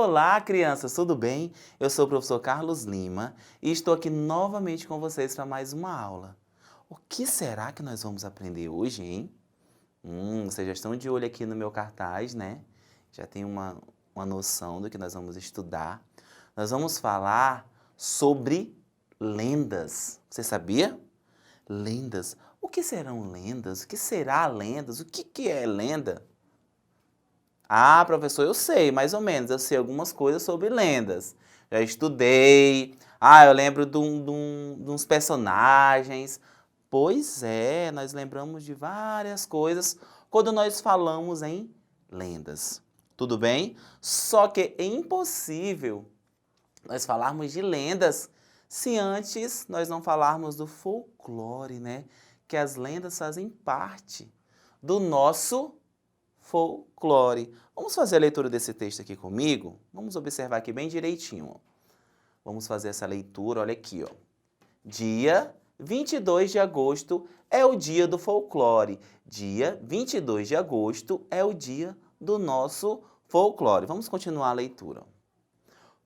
Olá, crianças, tudo bem? Eu sou o professor Carlos Lima e estou aqui novamente com vocês para mais uma aula. O que será que nós vamos aprender hoje, hein? Vocês já estão de olho aqui no meu cartaz, né? Já tem uma noção do que nós vamos estudar. Nós vamos falar sobre lendas. Você sabia? Lendas. O que serão lendas? O que será lendas? O que é lenda? Ah, professor, eu sei, mais ou menos. Eu sei algumas coisas sobre lendas. Já estudei. Eu lembro de uns personagens. Pois é, nós lembramos de várias coisas quando nós falamos em lendas. Tudo bem? Só que é impossível nós falarmos de lendas se antes nós não falarmos do folclore, né? Que as lendas fazem parte do nosso folclore. Vamos fazer a leitura desse texto aqui comigo? Vamos observar aqui bem direitinho. Ó. Vamos fazer essa leitura, olha aqui. Ó. Dia 22 de agosto é o dia do folclore. Dia 22 de agosto é o dia do nosso folclore. Vamos continuar a leitura.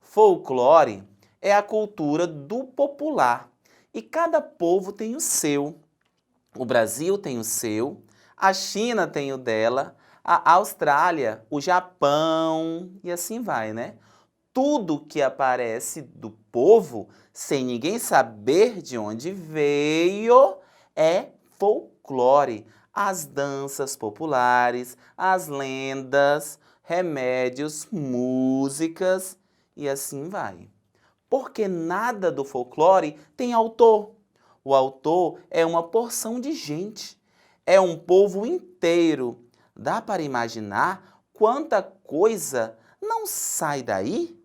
Folclore é a cultura do popular e cada povo tem o seu. O Brasil tem o seu, a China tem o dela, a Austrália, o Japão e assim vai, né? Tudo que aparece do povo, sem ninguém saber de onde veio, é folclore. As danças populares, as lendas, remédios, músicas e assim vai. Porque nada do folclore tem autor. O autor é uma porção de gente, é um povo inteiro. Dá para imaginar quanta coisa não sai daí?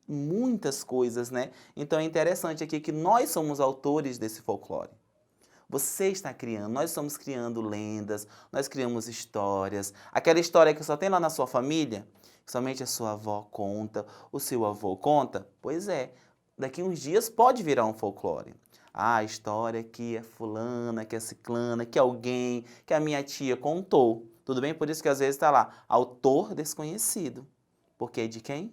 Muitas coisas, né? Então é interessante aqui que nós somos autores desse folclore. Você está criando, nós estamos criando lendas, nós criamos histórias. Aquela história que só tem lá na sua família, que somente a sua avó conta, o seu avô conta, pois é, daqui uns dias pode virar um folclore. A história que é fulana, que é ciclana, que alguém, que a minha tia contou. Tudo bem? Por isso que às vezes está lá, autor desconhecido. Porque é de quem?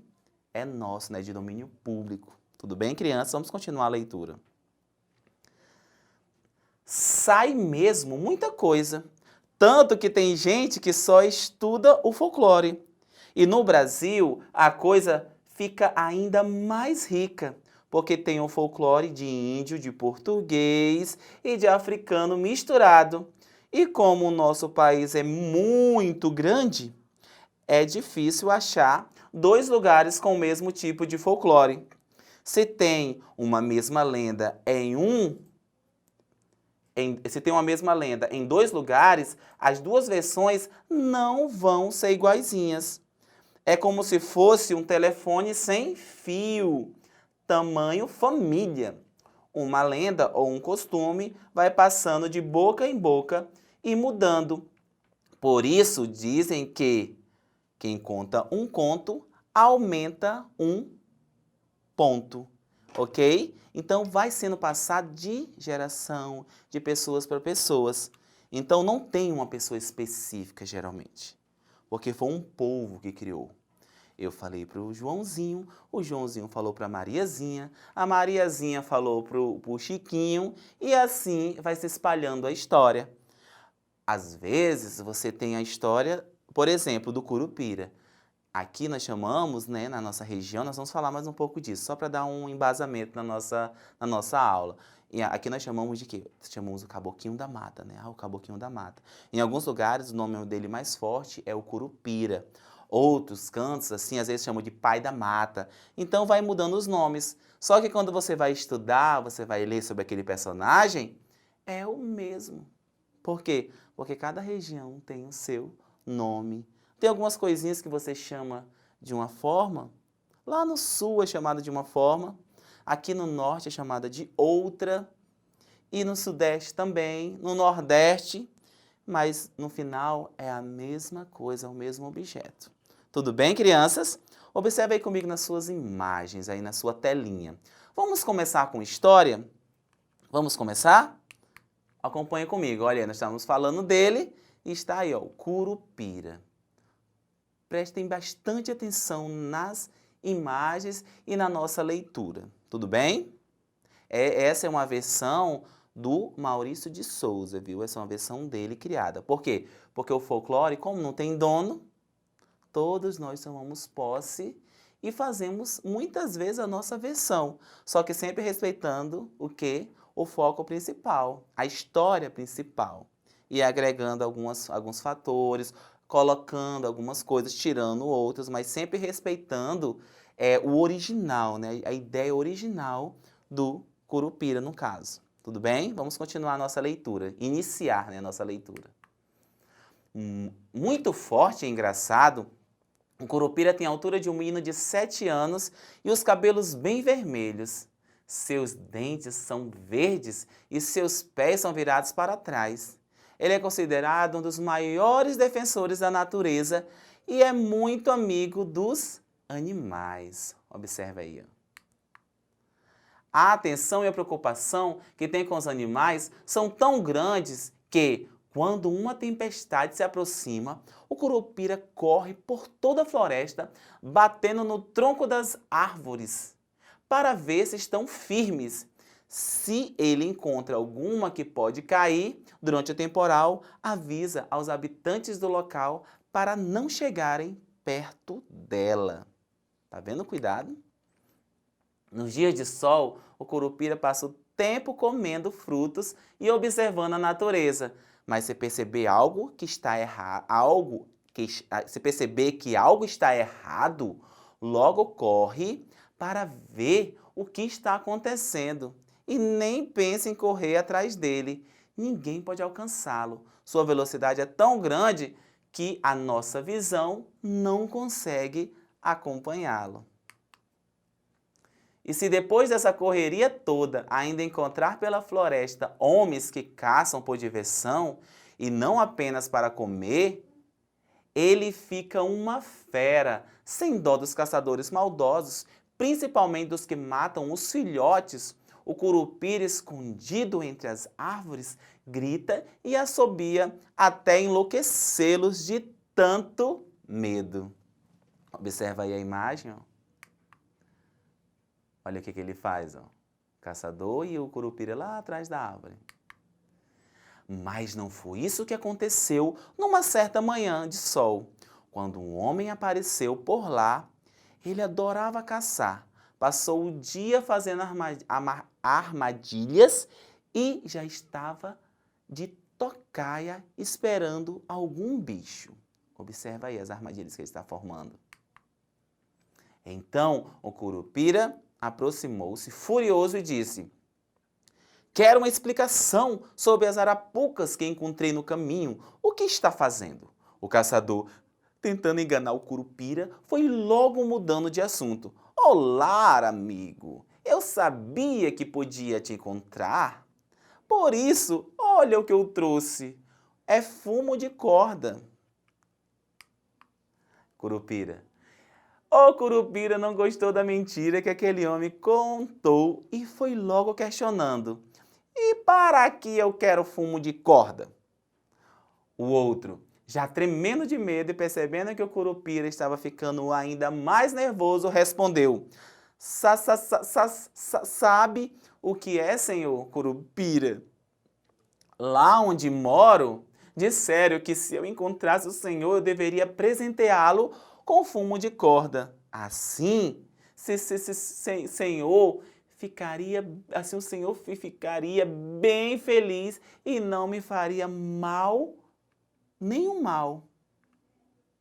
É nosso, né? De domínio público. Tudo bem, crianças? Vamos continuar a leitura. Sai mesmo muita coisa. Tanto que tem gente que só estuda o folclore. E no Brasil, a coisa fica ainda mais rica, porque tem o folclore de índio, de português e de africano misturado. E como o nosso país é muito grande, é difícil achar dois lugares com o mesmo tipo de folclore. Se tem uma mesma lenda se tem uma mesma lenda em dois lugares, as duas versões não vão ser iguaizinhas. É como se fosse um telefone sem fio, tamanho família. Uma lenda ou um costume vai passando de boca em boca e mudando. Por isso dizem que quem conta um conto aumenta um ponto, ok? Então vai sendo passado de geração, de pessoas para pessoas. Então não tem uma pessoa específica geralmente, porque foi um povo que criou. Eu falei para o Joãozinho falou para a Mariazinha falou para o Chiquinho e assim vai se espalhando a história. Às vezes você tem a história, por exemplo, do Curupira. Aqui nós chamamos, né, na nossa região, nós vamos falar mais um pouco disso, só para dar um embasamento na nossa aula. E aqui nós chamamos de quê? Chamamos o Caboquinho da Mata, né? O Caboquinho da Mata. Em alguns lugares, o nome dele mais forte é o Curupira. Outros cantos, assim, às vezes chamam de Pai da Mata. Então vai mudando os nomes. Só que quando você vai estudar, você vai ler sobre aquele personagem, é o mesmo. Por quê? Porque cada região tem o seu nome. Tem algumas coisinhas que você chama de uma forma, lá no sul é chamada de uma forma, aqui no norte é chamada de outra, e no sudeste também, no nordeste, mas no final é a mesma coisa, é o mesmo objeto. Tudo bem, crianças? Observe aí comigo nas suas imagens, aí na sua telinha. Vamos começar com história? Vamos começar? Acompanhe comigo, olha, nós estamos falando dele e está aí, ó, o Curupira. Prestem bastante atenção nas imagens e na nossa leitura. Tudo bem? Essa é uma versão do Maurício de Souza, viu? Essa é uma versão dele criada. Por quê? Porque o folclore, como não tem dono, todos nós tomamos posse e fazemos muitas vezes a nossa versão, só que sempre respeitando o quê? O foco principal, a história principal. E agregando alguns fatores, colocando algumas coisas, tirando outras, mas sempre respeitando o original, né? A ideia original do Curupira, no caso. Tudo bem? Vamos continuar a nossa leitura, iniciar, né, a nossa leitura. Muito forte e engraçado, o Curupira tem a altura de um menino de 7 anos e os cabelos bem vermelhos. Seus dentes são verdes e seus pés são virados para trás. Ele é considerado um dos maiores defensores da natureza e é muito amigo dos animais. Observa aí, ó. A atenção e a preocupação que tem com os animais são tão grandes que, quando uma tempestade se aproxima, o Curupira corre por toda a floresta, batendo no tronco das árvores, para ver se estão firmes. Se ele encontra alguma que pode cair durante o temporal, avisa aos habitantes do local para não chegarem perto dela. Tá vendo? Cuidado. Nos dias de sol, o Curupira passa o tempo comendo frutos e observando a natureza. Mas se perceber algo que está errado, se perceber que algo está errado, logo corre para ver o que está acontecendo. E nem pense em correr atrás dele. Ninguém pode alcançá-lo. Sua velocidade é tão grande que a nossa visão não consegue acompanhá-lo. E se depois dessa correria toda ainda encontrar pela floresta homens que caçam por diversão e não apenas para comer, ele fica uma fera, sem dó dos caçadores maldosos, principalmente dos que matam os filhotes. O Curupira, escondido entre as árvores, grita e assobia até enlouquecê-los de tanto medo. Observa aí a imagem, ó. Olha o que ele faz, ó. O caçador e o Curupira lá atrás da árvore. Mas não foi isso que aconteceu numa certa manhã de sol. Quando um homem apareceu por lá, ele adorava caçar. Passou o dia fazendo armadilhas e já estava de tocaia esperando algum bicho. Observa aí as armadilhas que ele está formando. Então o Curupira aproximou-se furioso e disse: quero uma explicação sobre as arapucas que encontrei no caminho. O que está fazendo? O caçador, tentando enganar o Curupira, foi logo mudando de assunto. Olá, amigo. Eu sabia que podia te encontrar. Por isso, olha o que eu trouxe. É fumo de corda. Curupira. O Curupira não gostou da mentira que aquele homem contou e foi logo questionando. E para que eu quero fumo de corda? O outro, já tremendo de medo e percebendo que o Curupira estava ficando ainda mais nervoso, respondeu. Sabe o que é, senhor Curupira? Lá onde moro, disseram que se eu encontrasse o senhor, eu deveria presenteá-lo com fumo de corda. Assim, senhor ficaria, assim o senhor ficaria bem feliz e não me faria mal, nenhum mal.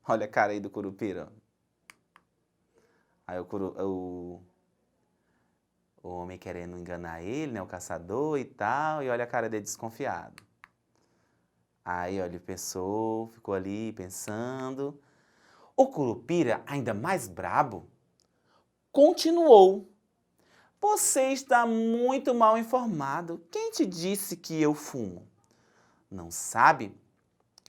Olha a cara aí do Curupira. Aí o homem querendo enganar ele, né, o caçador e tal, e olha a cara dele desconfiado. Aí, olha, ele pensou, ficou ali pensando. O Curupira, ainda mais brabo, continuou. Você está muito mal informado. Quem te disse que eu fumo? Não sabe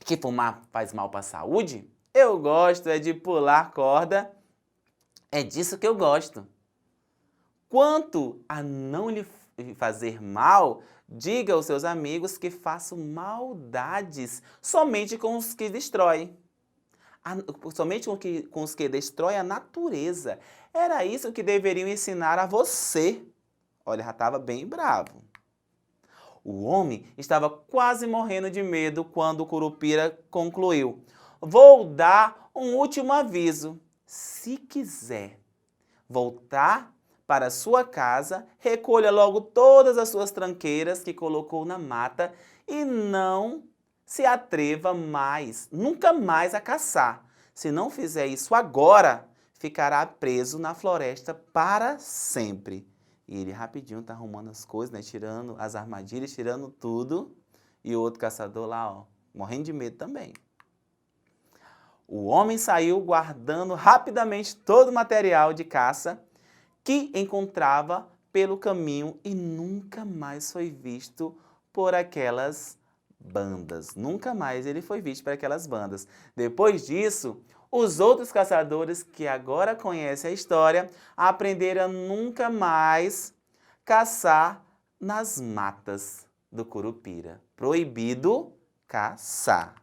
que fumar faz mal para a saúde? Eu gosto é de pular corda. É disso que eu gosto. Quanto a não lhe fazer mal, diga aos seus amigos que faço maldades somente com os que destrói. somente com os que destrói a natureza. Era isso que deveriam ensinar a você. Olha, já estava bem bravo. O homem estava quase morrendo de medo quando o Curupira concluiu: vou dar um último aviso. Se quiser voltar para sua casa, recolha logo todas as suas tranqueiras que colocou na mata e não se atreva mais, nunca mais a caçar. Se não fizer isso agora, ficará preso na floresta para sempre. E ele rapidinho tá arrumando as coisas, né? Tirando as armadilhas, tirando tudo. E o outro caçador lá, ó, morrendo de medo também. O homem saiu guardando rapidamente todo o material de caça que encontrava pelo caminho e nunca mais foi visto por aquelas bandas. Nunca mais ele foi visto por aquelas bandas. Depois disso, os outros caçadores que agora conhecem a história aprenderam a nunca mais caçar nas matas do Curupira. Proibido caçar,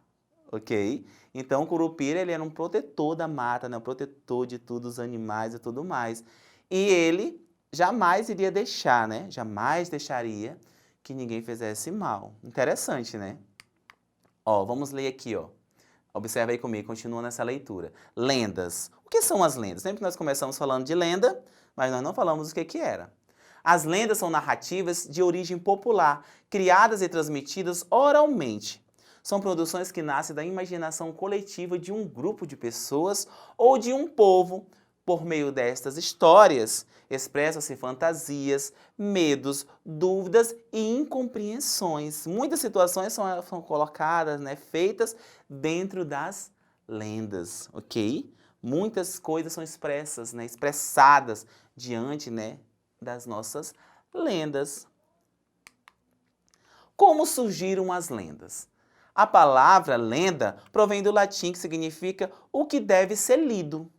ok? Então o Curupira ele era um protetor da mata, né? Um protetor de todos os animais e tudo mais. E ele jamais iria deixar, né? Jamais deixaria que ninguém fizesse mal. Interessante, né? Ó, vamos ler aqui, ó. Observa aí comigo, continua nessa leitura. Lendas. O que são as lendas? Sempre nós começamos falando de lenda, mas nós não falamos o que era. As lendas são narrativas de origem popular, criadas e transmitidas oralmente. São produções que nascem da imaginação coletiva de um grupo de pessoas ou de um povo. Por meio destas histórias, expressam-se fantasias, medos, dúvidas e incompreensões. Muitas situações são colocadas, né, feitas dentro das lendas, ok? Muitas coisas são expressas, né, expressadas diante, né, das nossas lendas. Como surgiram as lendas? A palavra lenda provém do latim que significa o que deve ser lido.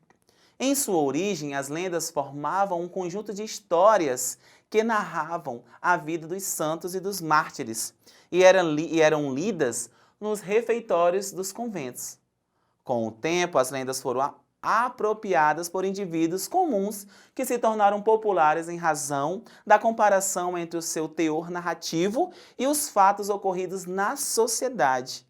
Em sua origem, as lendas formavam um conjunto de histórias que narravam a vida dos santos e dos mártires e eram lidas nos refeitórios dos conventos. Com o tempo, as lendas foram apropriadas por indivíduos comuns que se tornaram populares em razão da comparação entre o seu teor narrativo e os fatos ocorridos na sociedade.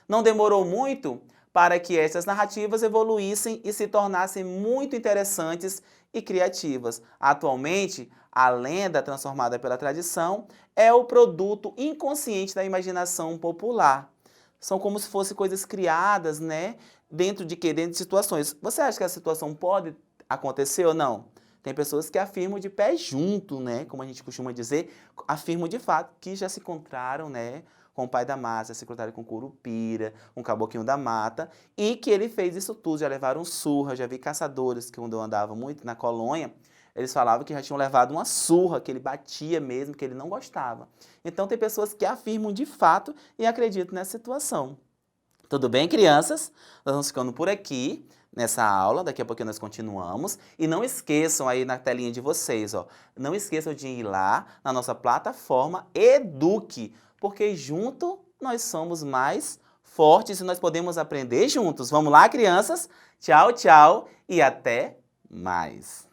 Não demorou muito para que estas narrativas evoluíssem e se tornassem muito interessantes e criativas. Atualmente, a lenda, transformada pela tradição, é o produto inconsciente da imaginação popular. São como se fossem coisas criadas, né? Dentro de quê? Dentro de situações. Você acha que a situação pode acontecer ou não? Tem pessoas que afirmam de pé junto, né? Como a gente costuma dizer, afirmam de fato que já se encontraram, né, com o pai da mata, se encontraram com o Curupira, com o Caboclinho da Mata, e que ele fez isso tudo, já levaram surra, já vi caçadores que quando eu andava muito na colônia, eles falavam que já tinham levado uma surra, que ele batia mesmo, que ele não gostava. Então tem pessoas que afirmam de fato e acreditam nessa situação. Tudo bem, crianças? Nós vamos ficando por aqui nessa aula, daqui a pouquinho nós continuamos. E não esqueçam aí na telinha de vocês, ó, não esqueçam de ir lá na nossa plataforma Eduque, porque junto nós somos mais fortes e nós podemos aprender juntos. Vamos lá, crianças? Tchau, tchau e até mais!